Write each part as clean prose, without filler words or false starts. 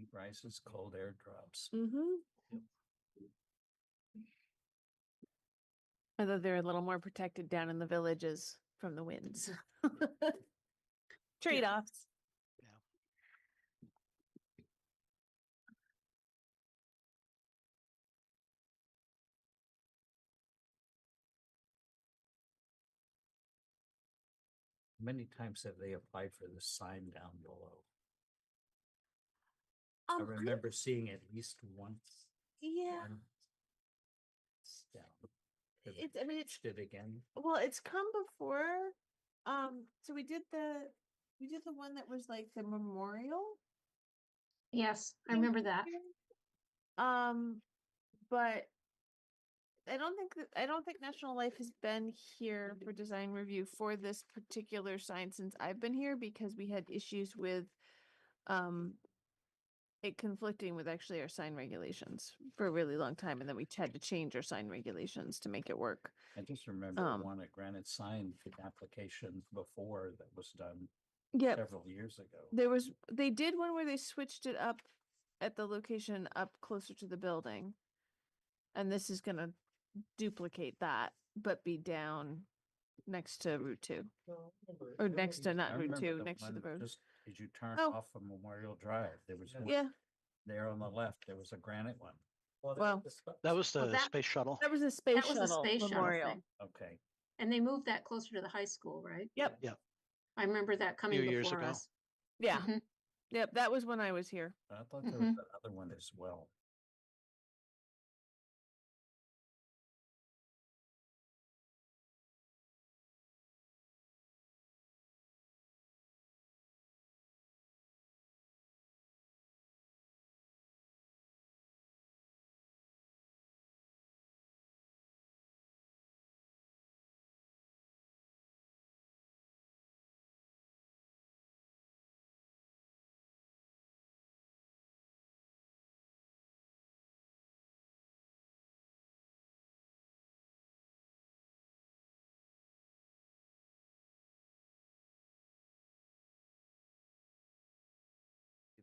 Heat rises, cold air drops. Mm-hmm. Although they're a little more protected down in the villages from the winds. Trade-offs. Many times have they applied for the sign down below? I remember seeing at least once. Yeah. Yeah. I mean, it's Did again. Well, it's come before. So we did the one that was like the memorial. Yes, I remember that. But I don't think National Life has been here for design review for this particular sign since I've been here because we had issues with it conflicting with actually our sign regulations for a really long time, and then we had to change our sign regulations to make it work. I just remember one at Granite Sign application before that was done several years ago. They did one where they switched it up at the location up closer to the building. And this is gonna duplicate that, but be down next to Route 2. Or next to, not Route 2, next to the road. Just as you turn Oh. off of Memorial Drive, there was one Yeah, there on the left, there was a granite one. well, That was the that- space shuttle. that was a space That was a shuttle space shuttle memorial. thing. Okay. And they moved that closer to the high school, right? Yep. Yeah. I remember that coming Few years before ago. us. Yeah. Mhm. Yep, that was when I was here. I thought there was another one as well.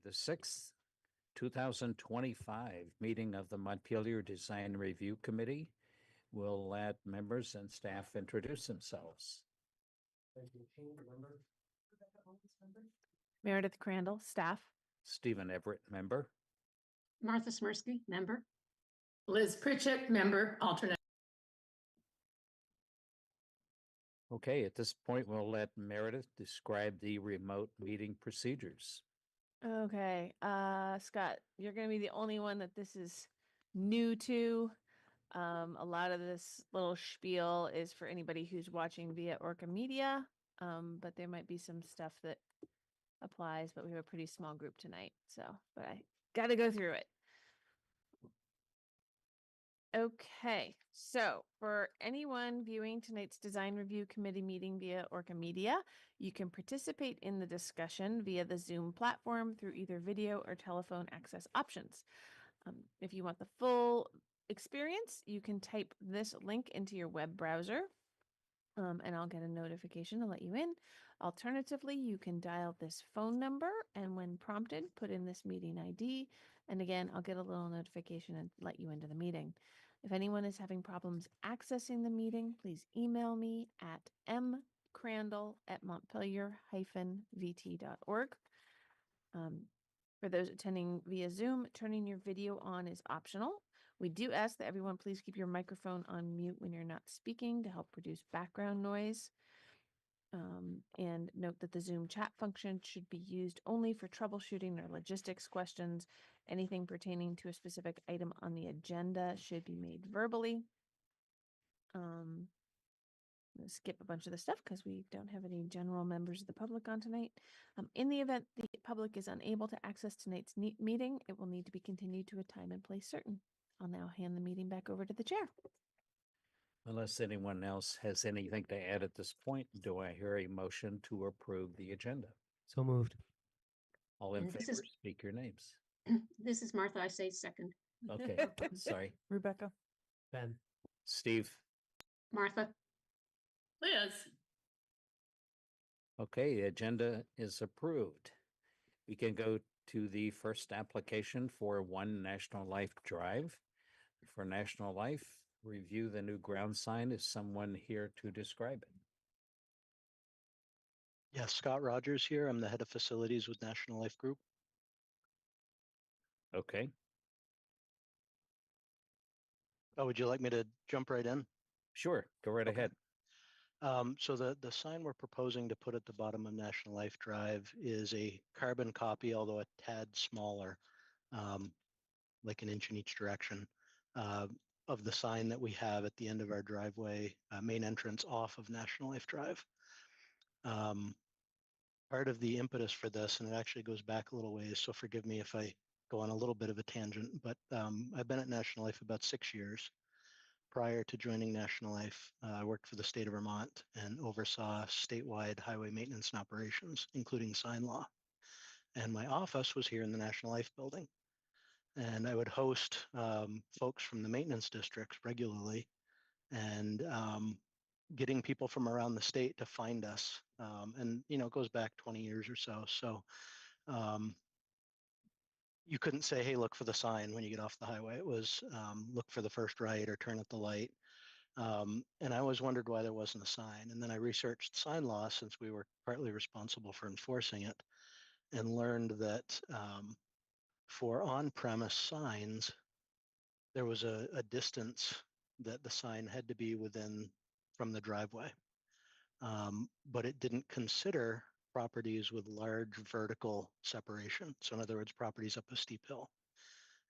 The 6th, 2025 meeting of the Montpelier Design Review Committee. Will let members and staff introduce themselves. Meredith Crandall, staff. Stephen Everett, member. Martha Smirsky, member. Liz Pritchett, member, alternate. Okay, at this point, we'll let Meredith describe the remote meeting procedures. Okay, Scott, you're gonna be the only one that this is new to. A lot of this little spiel is for anybody who's watching via ORCA Media, but there might be some stuff that applies, but we have a pretty small group tonight, so, but I gotta go through it. Okay, so for anyone viewing tonight's design review committee meeting via ORCA Media, you can participate in the discussion via the Zoom platform through either video or telephone access options. If you want the full experience, you can type this link into your web browser, and I'll get a notification to let you in. Alternatively, you can dial this phone number, and when prompted, put in this meeting ID. And again, I'll get a little notification and let you into the meeting. If anyone is having problems accessing the meeting, please email me at mcrandall@montpelier-vt.org. For those attending via Zoom, turning your video on is optional. We do ask that everyone please keep your microphone on mute when you're not speaking to help reduce background noise. And note that the Zoom chat function should be used only for troubleshooting or logistics questions. Anything pertaining to a specific item on the agenda should be made verbally. I'm gonna skip a bunch of the stuff because we don't have any general members of the public on tonight. In the event the public is unable to access tonight's meeting, it will need to be continued to a time and place certain. I'll now hand the meeting back over to the chair. Unless anyone else has anything to add at this point, do I hear a motion to approve the agenda? So moved. All in And this favor, is- speak your names. This is Martha, I say second. Okay, sorry. Rebecca. Ben. Steve. Martha, Liz, Okay, the agenda is approved. We can go to the first application for One National Life Drive. For National Life, review the new ground sign. Is someone here to describe it? Yes, Scott Rogers here. I'm the head of facilities with National Life Group. Okay, Oh, would you like me to jump right in? sure, go right Okay. ahead. So the sign we're proposing to put at the bottom of National Life Drive is a carbon copy, although a tad smaller, um, like an inch in each direction, uh, of the sign that we have at the end of our driveway, main entrance off of National Life Drive. Um, Part of the impetus for this, and it actually goes back a little ways, so forgive me if I go on a little bit of a tangent, but I've been at National Life about 6 years. Prior to joining National Life, I worked for the state of Vermont and oversaw statewide highway maintenance and operations, including sign law. And my office was here in the National Life building. And I would host folks from the maintenance districts regularly and getting people from around the state to find us. And, you know, it goes back 20 years or so. So um, you couldn't say, hey, look for the sign when you get off the highway. It was look for the first right or turn at the light. And I always wondered why there wasn't a sign. And then I researched sign law since we were partly responsible for enforcing it and learned that for on-premise signs, there was a distance that the sign had to be within from the driveway. But it didn't consider properties with large vertical separation. So in other words, properties up a steep hill.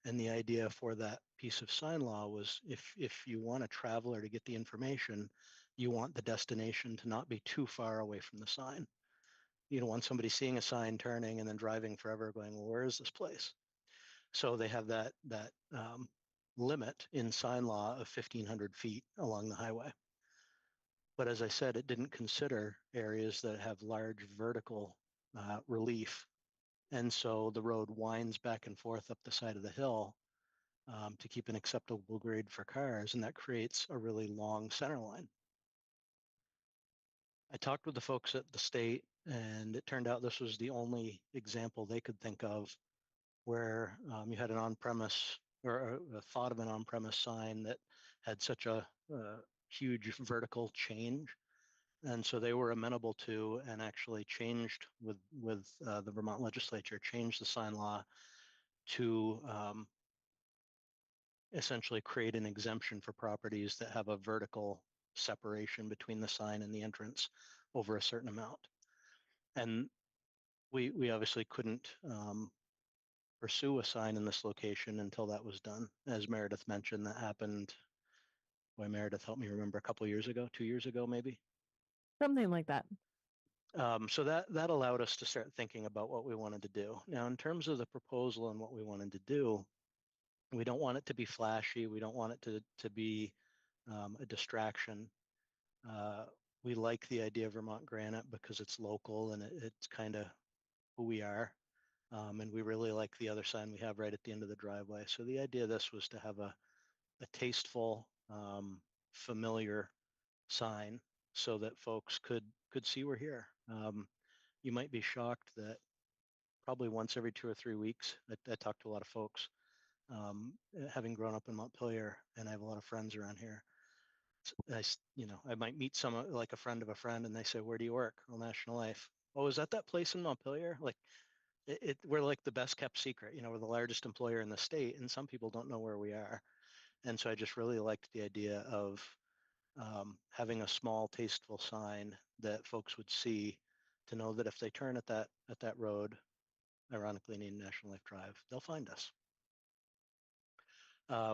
And the idea for that piece of sign law was if you want a traveler to get the information, you want the destination to not be too far away from the sign. You don't want somebody seeing a sign turning and then driving forever going, well, where is this place? So they have that limit in sign law of 1,500 feet along the highway. But as I said, it didn't consider areas that have large vertical relief. And so the road winds back and forth up the side of the hill to keep an acceptable grade for cars, and that creates a really long center line. I talked with the folks at the state, and it turned out this was the only example they could think of where you had an on-premise or a thought of an on-premise sign that had such a huge vertical change. And so they were amenable to and actually changed with the Vermont legislature, changed the sign law to essentially create an exemption for properties that have a vertical separation between the sign and the entrance over a certain amount. And we obviously couldn't pursue a sign in this location until that was done. As Meredith mentioned, that happened, boy, Meredith, help me remember, a couple of years ago, 2 years ago, maybe. Something like that. So that allowed us to start thinking about what we wanted to do. Now, in terms of the proposal and what we wanted to do, we don't want it to be flashy. We don't want it to be a distraction. We like the idea of Vermont Granite because it's local and it's kind of who we are. And we really like the other sign we have right at the end of the driveway. So the idea of this was to have a tasteful, familiar sign so that folks could see we're here. You might be shocked that probably once every 2 or 3 weeks, I talk to a lot of folks, having grown up in Montpelier, and I have a lot of friends around here. I might meet someone like a friend of a friend, and they say, "Where do you work?" "Well, National Life." "Oh, is that place in Montpelier?" Like, we're like the best kept secret. We're the largest employer in the state, and some people don't know where we are. And so I just really liked the idea of having a small, tasteful sign that folks would see to know that if they turn at that road, ironically named National Life Drive, they'll find us.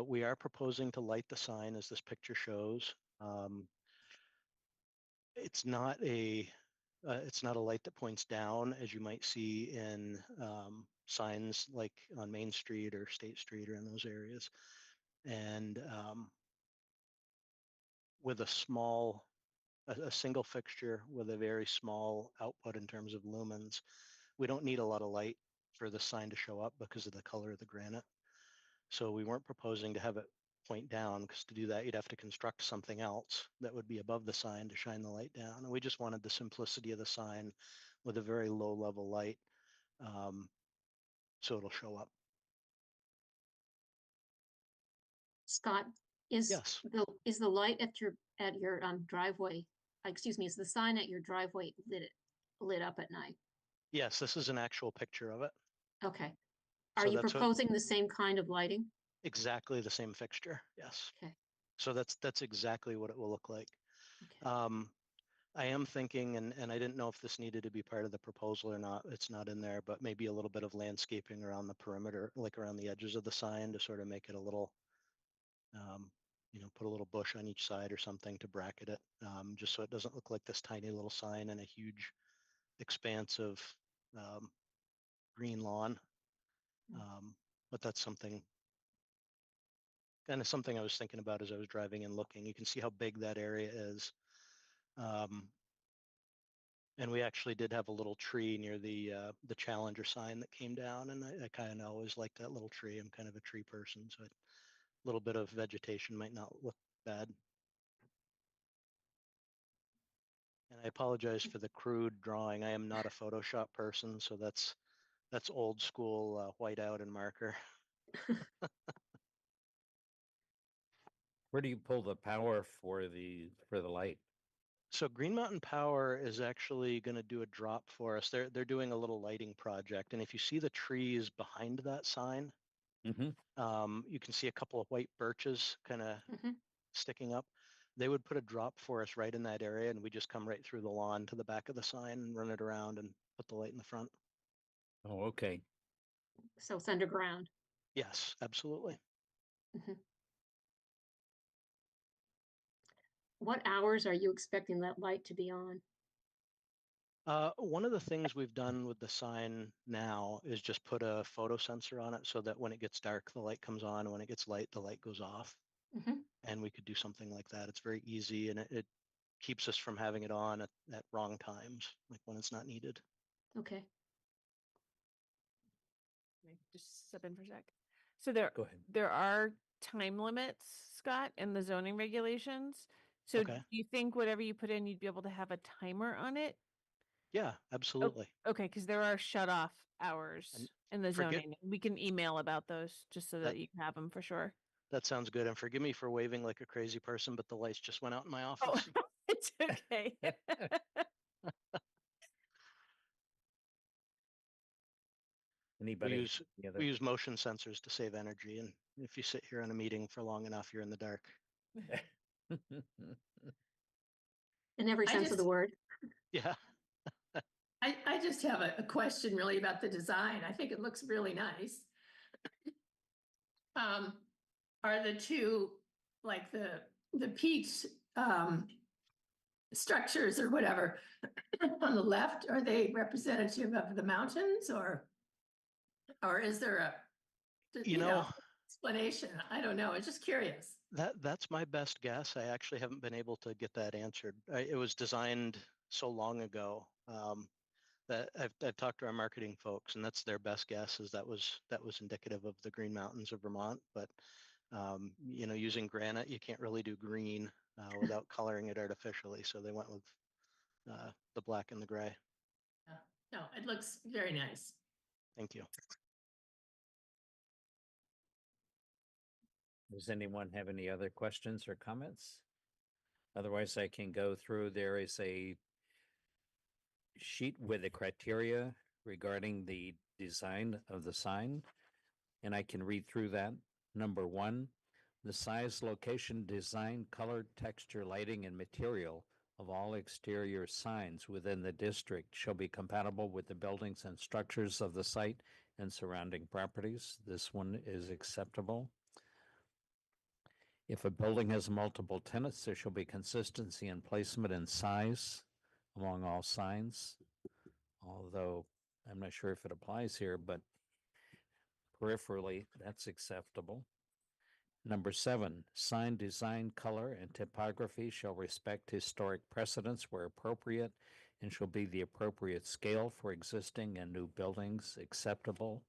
We are proposing to light the sign as this picture shows. It's not a light that points down as you might see in signs like on Main Street or State Street or in those areas. And with a single fixture with a very small output in terms of lumens, we don't need a lot of light for the sign to show up because of the color of the granite. So we weren't proposing to have it point down, because to do that, you'd have to construct something else that would be above the sign to shine the light down. And we just wanted the simplicity of the sign with a very low level light, so it'll show up. Scott, is Yes. the light at your driveway, excuse me, is the sign at your driveway lit up at night? Yes, this is an actual picture of it. Okay. Are So you that's what- proposing the same kind of lighting? Exactly the same fixture. Yes. Okay, So that's exactly what it will look like. okay. I am thinking, and I didn't know if this needed to be part of the proposal or not. It's not in there, but maybe a little bit of landscaping around the perimeter, like around the edges of the sign to sort of make it a little, put a little bush on each side or something to bracket it, just so it doesn't look like this tiny little sign and a huge expanse of green lawn. But that's something I was thinking about as I was driving and looking. You can see how big that area is. And we actually did have a little tree near the Challenger sign that came down, and I kind of always like that little tree. I'm kind of a tree person, so a little bit of vegetation might not look bad. And I apologize for the crude drawing. I am not a Photoshop person, so that's old school whiteout and marker. Where do you pull the power for the light? So Green Mountain Power is actually going to do a drop for us. They're doing a little lighting project, and if you see the trees behind that sign, you can see a couple of white birches kind of sticking up. They would put a drop for us right in that area, and we just come right through the lawn to the back of the sign and run it around and put the light in the front. Oh, okay. So it's underground. Yes, absolutely. Mhm. What hours are you expecting that light to be on? One of the things we've done with the sign now is just put a photo sensor on it so that when it gets dark, the light comes on. And when it gets light, the light goes off. And we could do something like that. It's very easy, and it keeps us from having it on at wrong times, like when it's not needed. Okay. Can I just step in for a sec? So Go ahead. there are time limits, Scott, in the zoning regulations. So Okay. do you think whatever you put in, you'd be able to have a timer on it? Yeah, absolutely. Okay, because there are shut off hours And in the forget- zoning. We can email about those just so that That- you can have them for sure. That sounds good. And forgive me for waving like a crazy person, but the lights just went out in my Oh, office. it's okay. Anybody? any other- We use motion sensors to save energy. And if you sit here in a meeting for long enough, you're in the dark. In every I sense of the just- word. Yeah. I just have a question really about the design. I think it looks really nice. Are the two, like the peach structures or whatever on the left, are they representative of the mountains or is there a, explanation? I don't know. I'm just curious. That's my best guess. I actually haven't been able to get that answered. It was designed so long ago that I've talked to our marketing folks, and that's their best guess is that was indicative of the Green Mountains of Vermont. But using granite, you can't really do green without coloring it artificially. So they went with the black and the gray. No, it looks very nice. Thank you. Does anyone have any other questions or comments? Otherwise, I can go through. There is a sheet with the criteria regarding the design of the sign, and I can read through that. Number one, the size, location, design, color, texture, lighting, and material of all exterior signs within the district shall be compatible with the buildings and structures of the site and surrounding properties. This one is acceptable. If a building has multiple tenants, there shall be consistency in placement and size among all signs. Although I'm not sure if it applies here, but peripherally, that's acceptable. Number 7, sign design, color, and typography shall respect historic precedents where appropriate and shall be the appropriate scale for existing and new buildings acceptable.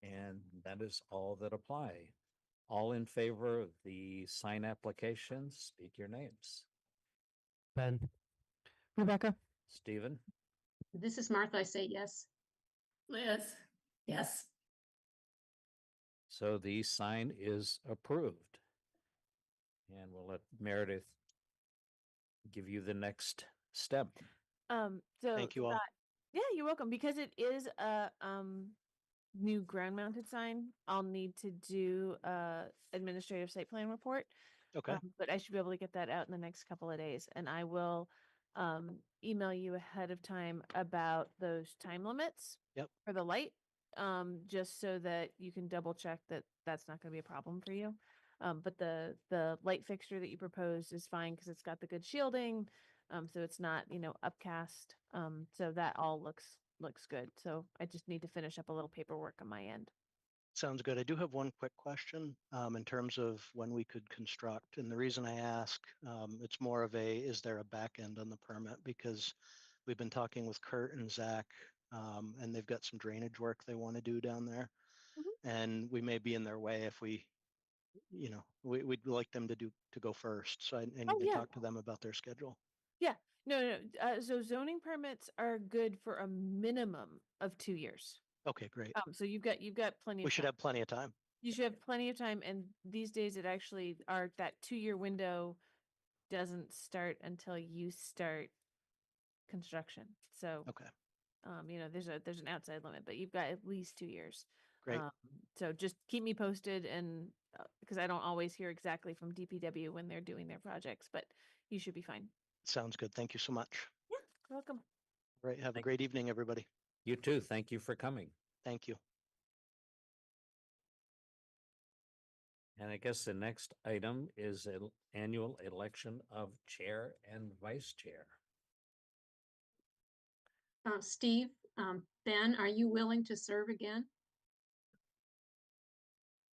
And that is all that apply. All in favor of the sign applications, speak your names. Ben, Rebecca? Stephen, This is Martha. I say yes. Liz, Yes. So the sign is approved. And we'll let Meredith give you the next step. So Thank you all. Scott, yeah, you're welcome. Because it is a new ground mounted sign, I'll need to do a administrative site plan report. Okay, But I should be able to get that out in the next couple of days, and I will email you ahead of time about those time limits. Yep. For the light, just so that you can double check that that's not going to be a problem for you. But the light fixture that you proposed is fine because it's got the good shielding, so it's not, upcast. So that all looks good. So I just need to finish up a little paperwork on my end. sounds good. I do have one quick question in terms of when we could construct. And the reason I ask, it's more of a, is there a back end on the permit? Because we've been talking with Kurt and Zach, and they've got some drainage work they want to do down there. And we may be in their way if we'd like them to go first. So I need to yeah. talk to them about their schedule. Yeah, no. So zoning permits are good for a minimum of 2 years. Okay, great. So you've got plenty of We should time. have plenty of time. You should have plenty of time, and these days it actually that 2-year window doesn't start until you start construction. So Okay, there's an outside limit, but you've got at least 2 years. great. So just keep me posted, and because I don't always hear exactly from DPW when they're doing their projects, but you should be fine. Sounds good. Thank you so much. Yeah, you're welcome. All right. Have a Thank- great evening, everybody. You too. Thank you for coming. Thank you. And I guess the next item is an annual election of chair and vice chair. Steve, Ben, are you willing to serve again?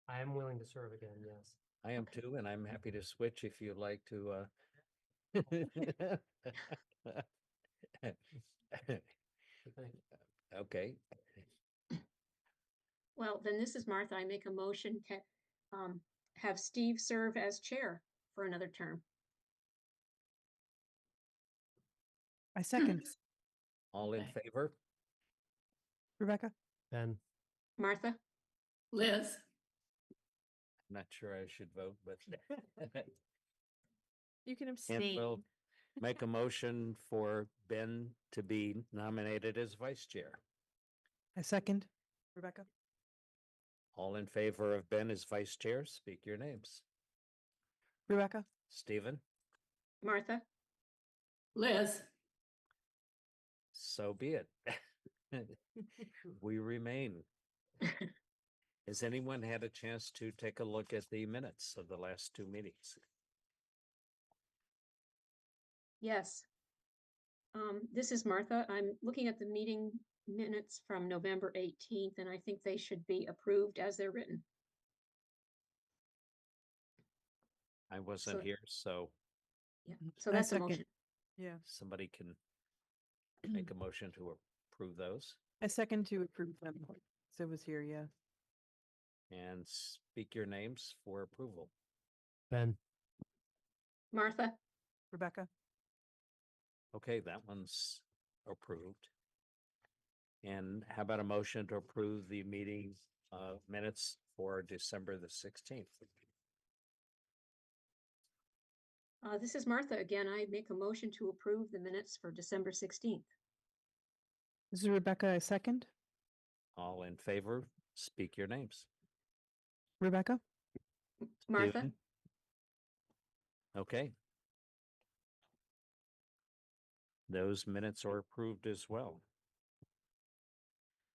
I am willing to serve again, yes. I am too, and I'm happy to switch if you'd like to. Okay, Well, then this is Martha. I make a motion to have Steve serve as chair for another term. I second. all in favor? Rebecca? Ben, Martha? Liz? Not sure I should vote, but You can and abstain. we'll make a motion for Ben to be nominated as vice chair. I second. Rebecca? All in favor of Ben as vice chair, speak your names. Rebecca? Stephen, Martha? Liz? so be it. We remain. Has anyone had a chance to take a look at the minutes of the last 2 meetings? Yes. This is Martha. I'm looking at the meeting minutes from November 18th, and I think they should be approved as they're written. I wasn't So- here, so Yeah, so I that's a second. motion. Yeah. somebody can make a motion to approve those I second to approve them. So it was here, yeah. and speak your names for approval. Ben, Martha? Rebecca? Okay, that one's approved. And how about a motion to approve the meeting minutes for December the 16th? This is Martha again. I make a motion to approve the minutes for December 16th. This is Rebecca. I second. All in favor, speak your names. Rebecca? Martha? Stephen? Okay. Those minutes are approved as well.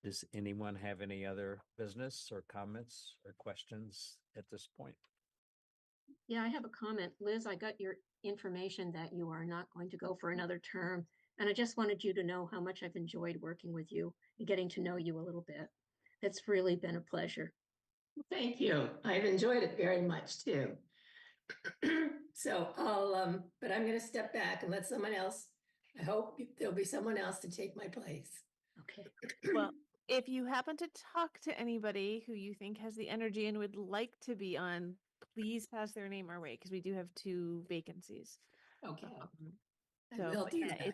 Does anyone have any other business or comments or questions at this point? Yeah, I have a comment. Liz, I got your information that you are not going to go for another term. And I just wanted you to know how much I've enjoyed working with you and getting to know you a little bit. It's really been a pleasure. Thank you. I've enjoyed it very much too. So but I'm gonna step back and let someone else, I hope there'll be someone else to take my place. Okay. Well, if you happen to talk to anybody who you think has the energy and would like to be on, please pass their name our way because we do have 2 vacancies. Okay. I So will but do yeah, that.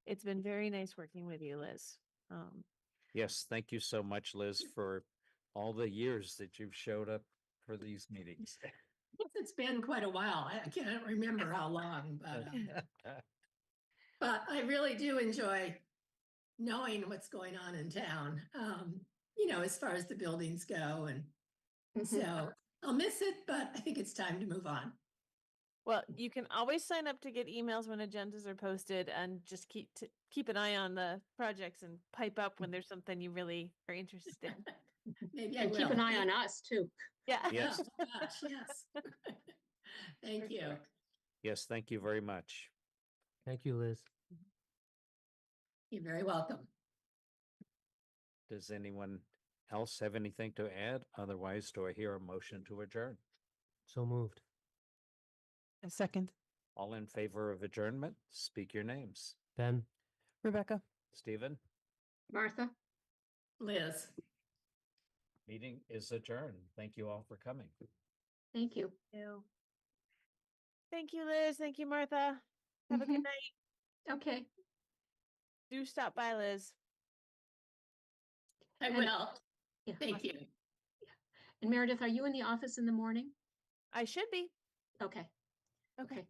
it's been very nice working with you, Liz. Yes, thank you so much, Liz, for all the years that you've showed up for these meetings. It's been quite a while. I can't remember how long, but I really do enjoy knowing what's going on in town. As far as the buildings go, and Mhm. so I'll miss it, but I think it's time to move on. Well, you can always sign up to get emails when agendas are posted, and just keep an eye on the projects and pipe up when there's something you really are interested in. Maybe I And will. keep an eye on us too. Yeah. Yes. Oh, gosh, yes. Thank you. Yes, thank you very much. Thank you, Liz. You're very welcome. Does anyone else have anything to add? Otherwise, do I hear a motion to adjourn? So moved. A second. All in favor of adjournment, speak your names. Ben, Rebecca. Stephen, Martha? Liz. meeting is adjourned. Thank you all for coming. Thank you. Thank you, Liz. Thank you, Martha. Have a good Mhm. night. Okay. Do stop by, Liz. I And- will. Yeah. Thank you. And Meredith, are you in the office in the morning? I should be. Okay. Okay. Okay.